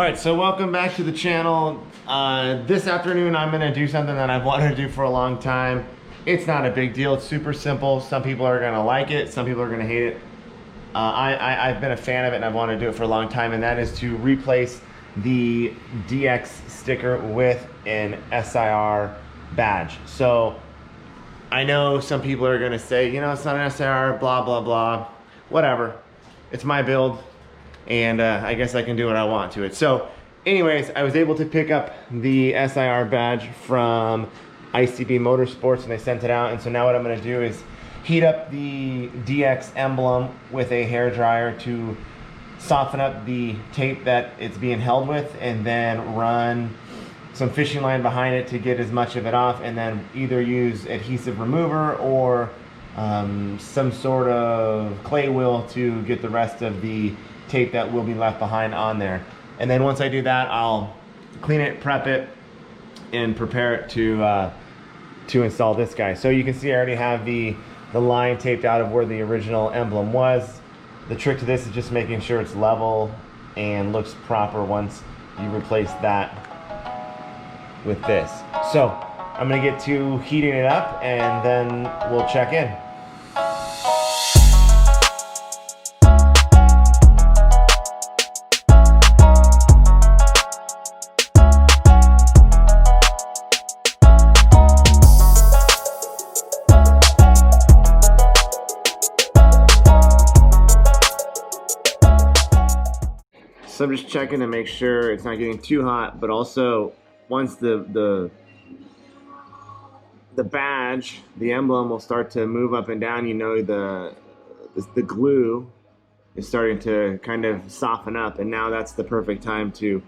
All right, so welcome back to the channel. This afternoon, I'm gonna do something that I've wanted to do for a long time. It's not a big deal, it's super simple. Some people are gonna like it, some people are gonna hate it. I've been a fan of it and I've wanted to do it for a long time, and that is to replace the DX sticker with an SiR badge. So I know some people are gonna say, you know, it's not an SiR, blah, blah, blah, whatever. It's my build, and I guess I can do what I want to it. So anyways, I was able to pick up the SiR badge from ICB Motorsports and they sent it out. And so now what I'm gonna do is heat up the DX emblem with a hair dryer to soften up the tape that it's being held with, and then run some fishing line behind it to get as much of it off, and then either use adhesive remover or some sort of clay wheel to get the rest of the tape that will be left behind on there. And then once I do that, I'll clean it, prep it, and prepare it to install this guy. So you can see I already have the line taped out of where the original emblem was. The trick to this is just making sure it's level and looks proper once you replace that with this. So I'm gonna get to heating it up and then we'll check in. So I'm just checking to make sure it's not getting too hot, but also once the badge, the emblem will start to move up and down, you know, the glue is starting to kind of soften up, and now that's the perfect time to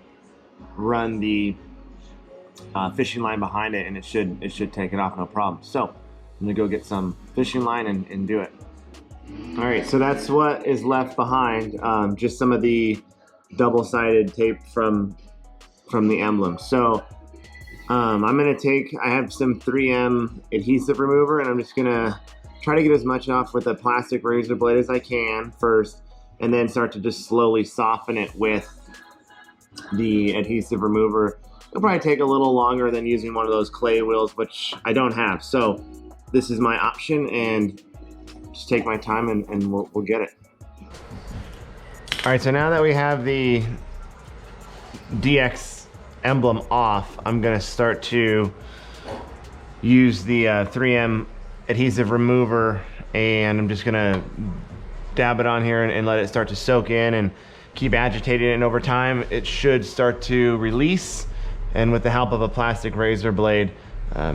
run the fishing line behind it, and it should take it off no problem. So I'm gonna go get some fishing line and do it. All right, so that's what is left behind, just some of the double-sided tape from the emblem. So I have some 3M adhesive remover, and I'm just gonna try to get as much off with a plastic razor blade as I can first, and then start to just slowly soften it with the adhesive remover. It'll probably take a little longer than using one of those clay wheels, which I don't have. So this is my option, and just take my time and we'll get it. All right, so now that we have the DX emblem off, I'm gonna start to use the 3M adhesive remover, and I'm just gonna dab it on here and let it start to soak in and keep agitating it, and over time it should start to release, and with the help of a plastic razor blade,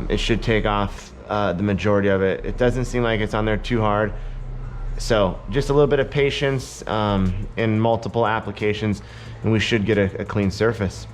it should take off the majority of it. It doesn't seem like it's on there too hard. So just a little bit of patience in multiple applications, and we should get a clean surface.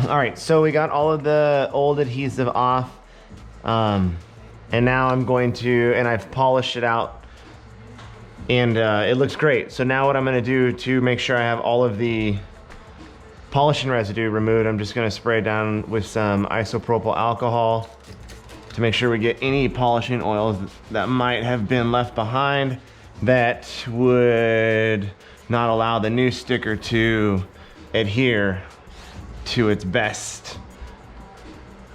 All right, so we got all of the old adhesive off, and now I'm going to, and I've polished it out, and it looks great. So now what I'm gonna do to make sure I have all of the polishing residue removed, I'm just gonna spray down with some isopropyl alcohol to make sure we get any polishing oils that might have been left behind that would not allow the new sticker to adhere to its best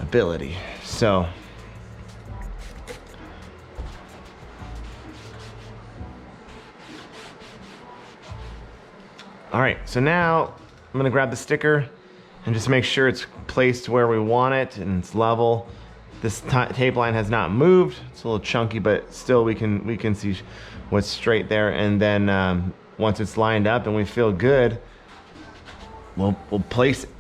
ability. So all right, so now I'm gonna grab the sticker and just make sure it's placed where we want it and it's level. This tape line has not moved. It's a little chunky, but still we can see what's straight there. And then once it's lined up and we feel good, we'll place it.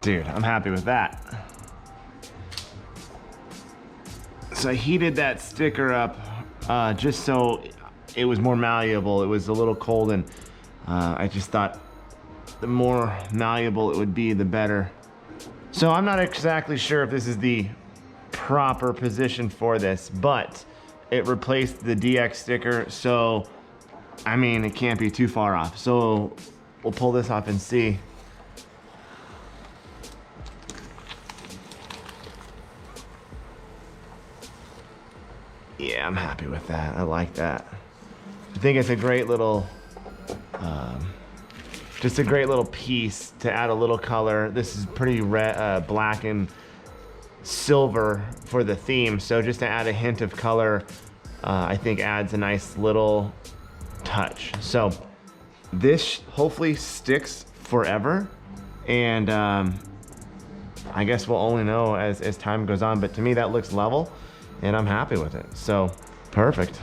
Dude, I'm happy with that. So I heated that sticker up just so it was more malleable. It was a little cold, and I just thought the more malleable it would be, the better. So I'm not exactly sure if this is the proper position for this, but it replaced the DX sticker, so I mean, it can't be too far off. So we'll pull this off and see. Yeah, I'm happy with that. I like that. I think it's a great little, just a great little piece to add a little color. This is pretty red, black and silver for the theme. So just to add a hint of color, I think adds a nice little touch. So this hopefully sticks forever. And I guess we'll only know as time goes on, but to me that looks level and I'm happy with it. So perfect.